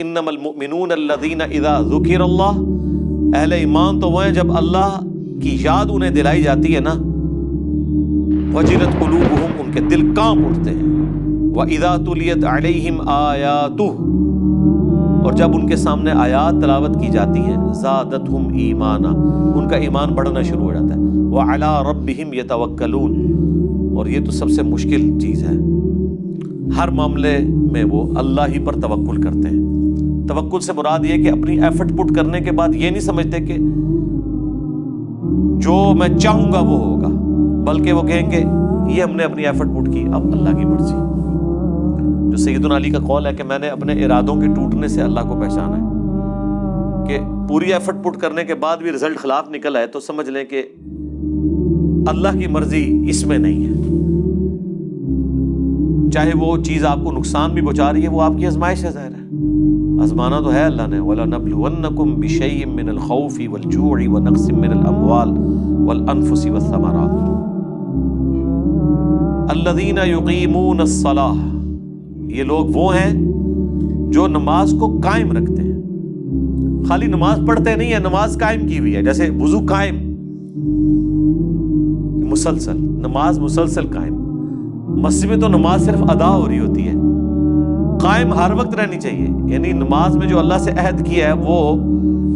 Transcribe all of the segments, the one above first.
انما المؤمنون الذین اذا ذکر اللہ، اہل ایمان تو وہ ہیں جب اللہ کی یاد انہیں دلائی جاتی ہے نا، وجلت قلوبہم، ان کے دل کانپ اٹھتے ہیں، وَإِذَا تُلِيَتْ عَلَيْهِمْ آیَاتُهُ، اور جب ان کے سامنے آیات تلاوت کی جاتی ہیں، زَادَتْهُمْ ایمانا، ان کا ایمان بڑھنا شروع ہو جاتا ہے، وَعَلَىٰ رَبِّهِمْ يَتَوَكَّلُونَ، اور یہ تو سب سے مشکل چیز ہے، ہر معاملے میں وہ اللہ ہی پر توکل کرتے ہیں۔ توکل سے مراد یہ کہ اپنی ایفرٹ پٹ کرنے کے بعد یہ نہیں سمجھتے کہ جو میں چاہوں گا وہ ہوگا، بلکہ وہ کہیں گے یہ ہم نے اپنی ایفرٹ پٹ کی، اب اللہ کی مرضی۔ جو سیدنا علی کا قول ہے کہ میں نے اپنے ارادوں کے ٹوٹنے سے اللہ کو پہچانا ہے، کہ پوری ایفرٹ پٹ کرنے کے بعد بھی رزلٹ خلاف نکل آئے تو سمجھ لیں کہ اللہ کی مرضی اس میں نہیں ہے، چاہے وہ چیز آپ کو نقصان بھی پہنچا رہی ہے، وہ آپ کی آزمائش ہے، ظاہر ہے آزمانا تو ہے اللہ نے۔ وَلَنَبْلُوَنَّكُمْ بِشَيْءٍ مِّنَ الْخَوْفِ وَالْجُوعِ وَنَقْصٍ مِّنَ الْأَمْوَالِ وَالْأَنفُسِ وَالثَّمَرَاتِ الَّذِينَ يُقِيمُونَ الصَّلَاةَ، یہ لوگ وہ ہیں جو نماز کو قائم رکھتے ہیں، خالی نماز پڑھتے نہیں ہیں، نماز قائم کی ہوئی ہے، جیسے وضو قائم، مسلسل نماز مسلسل قائم۔ مسجد میں تو نماز صرف ادا ہو رہی ہوتی ہے، قائم ہر وقت رہنی چاہیے، یعنی نماز میں جو اللہ سے عہد کیا ہے وہ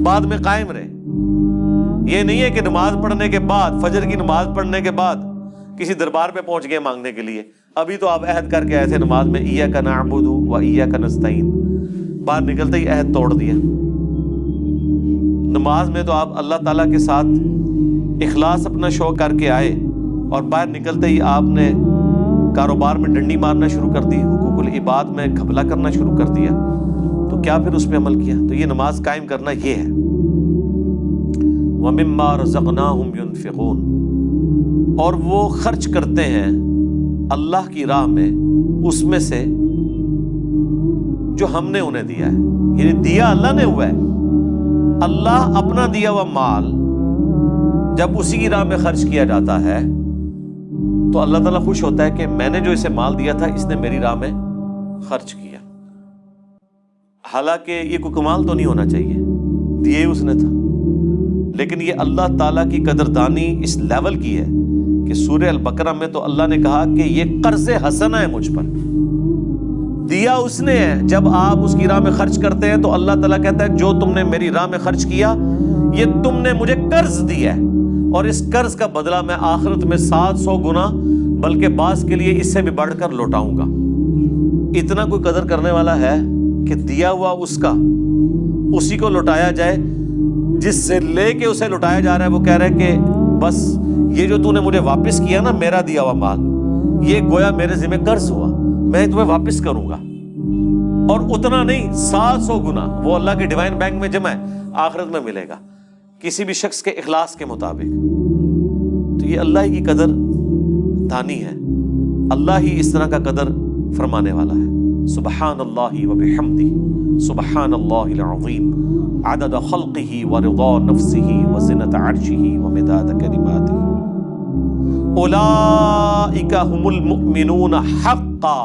بعد میں قائم رہے۔ یہ نہیں ہے کہ نماز پڑھنے کے بعد، فجر کی نماز پڑھنے کے بعد کسی دربار پہ پہنچ گئے مانگنے کے لیے، ابھی تو آپ عہد کر کے آئے تھے نماز میں ایاک نعبد و ایاک نستعین، باہر نکلتے ہی عہد توڑ دیا۔ نماز میں تو آپ اللہ تعالیٰ کے ساتھ اخلاص اپنا شو کر کے آئے، اور باہر نکلتے ہی آپ نے کاروبار میں ڈنڈی مارنا شروع کر دی، حقوق العباد میں گھپلا کرنا شروع کر دیا، تو کیا پھر اس پہ عمل کیا؟ تو یہ نماز قائم کرنا یہ ہے۔ وَمِمَّا رَزَقْنَاهُمْ يُنْفِقُونَ، اور وہ خرچ کرتے ہیں اللہ کی راہ میں اس میں سے جو ہم نے انہیں دیا ہے، یعنی دیا اللہ نے ہوا ہے۔ اللہ اپنا دیا ہوا مال جب اسی کی راہ میں خرچ کیا جاتا ہے تو اللہ تعالیٰ خوش ہوتا ہے کہ میں نے جو اسے مال دیا تھا اس نے میری راہ میں خرچ کیا، حالانکہ یہ کوئی کمال تو نہیں ہونا چاہیے، دیے اس نے تھا، لیکن یہ اللہ تعالیٰ کی قدردانی اس لیول کی ہے کہ سورہ البقرہ میں تو اللہ نے کہا کہ یہ قرض حسنہ ہے مجھ پر، دیا اس نے ہے۔ جب آپ اس کی راہ میں خرچ کرتے ہیں تو اللہ تعالیٰ کہتا ہے جو تم نے میری راہ میں خرچ کیا یہ تم نے مجھے قرض دیا ہے، اور اس قرض کا بدلہ میں آخرت میں 700 گنا بلکہ بعض کے لیے اس سے بھی بڑھ کر لوٹاؤں گا۔ اتنا کوئی قدر کرنے والا ہے کہ دیا ہوا اس کا اسی کو لوٹایا جائے، جس سے لے کے اسے لوٹایا جا رہا ہے وہ کہہ رہا ہے کہ بس یہ جو تو نے مجھے واپس کیا نا، میرا دیا ہوا مال، یہ گویا میرے ذمہ قرض ہوا، میں تمہیں واپس کروں گا، اور اتنا نہیں 700 گنا وہ اللہ کے ڈیوائن بینک میں جمع ہے، آخرت میں ملے گا کسی بھی شخص کے اخلاص کے مطابق۔ تو یہ اللہ ہی کی قدر دانی ہے، اللہ ہی اس طرح کا قدر فرمانے والا ہے۔ سبحان اللہ وبحمدہ، سبحان اللہ العظیم، عدد خلقہ ورضا نفسہ وزنۃ عرشہ ومداد کلماتہ، اولئک ہم المؤمنون حقا،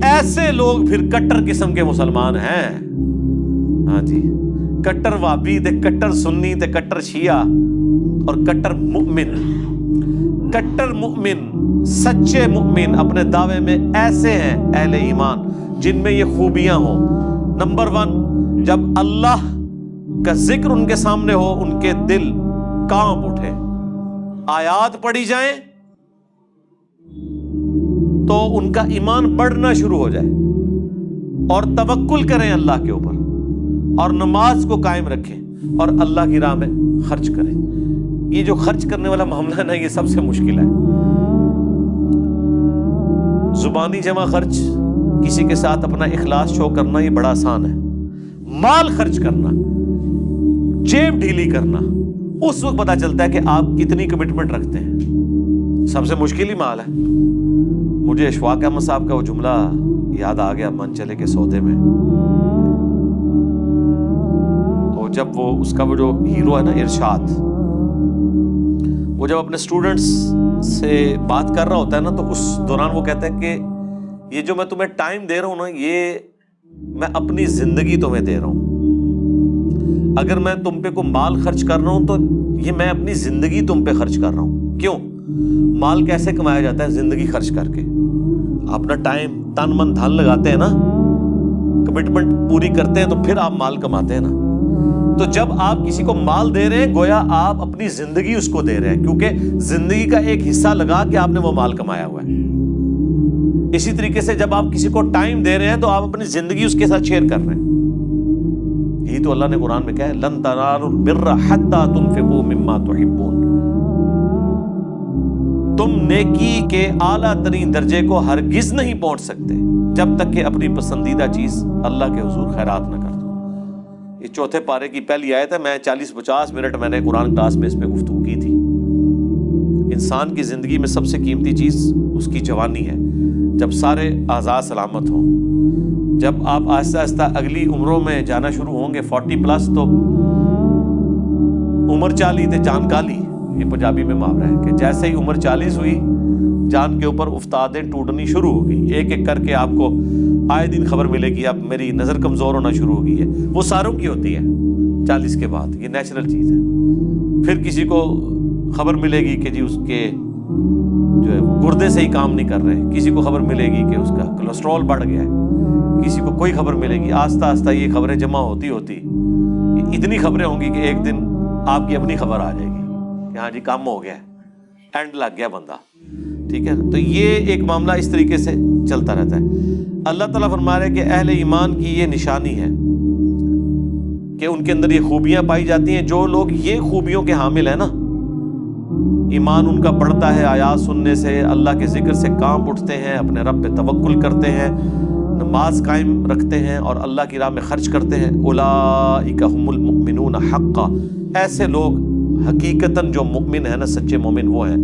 ایسے لوگ پھر کٹر قسم کے مسلمان ہیں۔ ہاں جی، کٹر وہابی تے کٹر سنی تے کٹر شیعہ اور کٹر مؤمن۔ کٹر مؤمن، سچے مؤمن اپنے دعوے میں ایسے ہیں اہل ایمان جن میں یہ خوبیاں ہوں۔ نمبر 1، جب اللہ کا ذکر ان کے سامنے ہو ان کے دل کانپ اٹھے، آیات پڑھی جائیں تو ان کا ایمان بڑھنا شروع ہو جائے، اور توکل کریں اللہ کے اوپر، اور نماز کو قائم رکھیں، اور اللہ کی راہ میں خرچ کریں۔ یہ جو خرچ کرنے والا معاملہ ہے نا، یہ سب سے مشکل ہے۔ زبانی جمع خرچ، کسی کے ساتھ اپنا اخلاص شو کرنا، یہ بڑا آسان ہے۔ مال خرچ کرنا، جیب ڈھیلی کرنا، اس وقت پتا چلتا ہے کہ آپ کتنی کمٹمنٹ رکھتے ہیں۔ سب سے مشکل ہی مال ہے۔ مجھے اشفاق احمد صاحب کا وہ جملہ یاد آ گیا من چلے کے سودے میں، تو جب وہ اس کا وہ جو ہیرو ہے نا ارشاد، وہ جب اپنے اسٹوڈنٹس سے بات کر رہا ہوتا ہے نا، تو اس دوران وہ کہتا ہے کہ یہ جو میں تمہیں ٹائم دے رہا ہوں نا، یہ میں اپنی زندگی تمہیں دے رہا ہوں. اگر میں تم پہ کوئی مال خرچ کر رہا ہوں تو یہ میں اپنی زندگی تم پہ خرچ کر رہا ہوں. کیوں؟ مال کیسے کمایا جاتا ہے؟ زندگی خرچ کر کے. اپنا ٹائم، تن من دھن لگاتے ہیں نا، کمٹمنٹ پوری کرتے ہیں تو پھر آپ مال کماتے ہیں نا. تو جب آپ کسی کو مال دے رہے ہیں گویا آپ اپنی زندگی اس کو دے رہے ہیں، کیونکہ زندگی کا ایک حصہ لگا کے آپ نے وہ مال کمایا ہوا ہے. اسی طریقے سے جب آپ کسی کو ٹائم دے رہے ہیں تو آپ اپنی زندگی اس کے ساتھ شیئر کر رہے ہیں. یہی تو اللہ نے قرآن میں کہا ہے لن تنالوا البر حتی تنفقوا مما تحبون. تم نیکی کے اعلیٰ ترین درجے کو ہرگز نہیں پہنچ سکتے جب تک کہ اپنی پسندیدہ چیز اللہ کے حضور خیرات نہ کر دو. یہ چوتھے پارے کی پہلی آیت ہے. میں 40-50 منٹ میں نے قرآن کلاس میں اس پہ گفتگو کی تھی. انسان کی زندگی میں سب سے قیمتی چیز اس کی جوانی ہے، جب سارے اعضاء سلامت ہوں. جب آپ آہستہ آہستہ اگلی عمروں میں جانا شروع ہوں گے 40+ تو عمر 40 تے جان کالی، یہ پنجابی میں محاورہ ہے کہ جیسے ہی عمر 40 ہوئی جان کے اوپر افتادیں ٹوٹنی شروع ہو گئی. ایک ایک کر کے آپ کو آئے دن خبر ملے گی اب میری نظر کمزور ہونا شروع ہو گئی ہے. وہ ساروں کی ہوتی ہے 40 کے بعد، یہ نیچرل چیز ہے. پھر کسی کو خبر ملے گی کہ جی اس کے جو ہے وہ گردے سے ہی کام نہیں کر رہے، کسی کو خبر ملے گی کہ اس کا کولیسٹرول بڑھ گیا ہے، کسی کو کوئی خبر ملے گی. آہستہ آہستہ یہ خبریں جمع ہوتی اتنی خبریں ہوں گی کہ ایک دن آپ کی اپنی خبر آ جائے گی کہ ہاں جی کام ہو گیا ہے، اینڈ لگ گیا بندہ. ٹھیک ہے، تو یہ ایک معاملہ اس طریقے سے چلتا رہتا ہے. اللہ تعالیٰ فرما رہے کہ اہل ایمان کی یہ نشانی ہے کہ ان کے اندر یہ خوبیاں پائی جاتی ہیں. جو لوگ یہ خوبیوں کے حامل ہیں نا، ایمان ان کا بڑھتا ہے آیات سننے سے، اللہ کے ذکر سے کانپ اٹھتے ہیں، اپنے رب پہ توکل کرتے ہیں، نماز قائم رکھتے ہیں اور اللہ کی راہ میں خرچ کرتے ہیں. اولئک هم المؤمنون حقا، ایسے لوگ حقیقتاً جو مؤمن ہیں نا، سچے مومن وہ ہیں.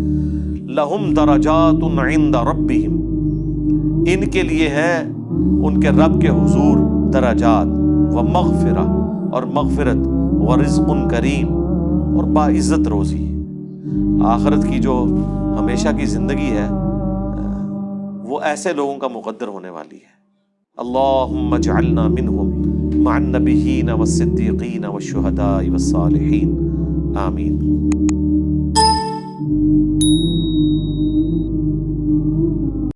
لہم درجات عند ربہم، ان کے لیے ہیں ان کے رب کے حضور درجات، ومغفرہ اور مغفرت، ورزق کریم اور باعزت روزی. آخرت کی جو ہمیشہ کی زندگی ہے وہ ایسے لوگوں کا مقدر ہونے والی ہے. اللہم اجعلنا منہم مع النبیین والصدیقین والشہداء والصالحین، آمین.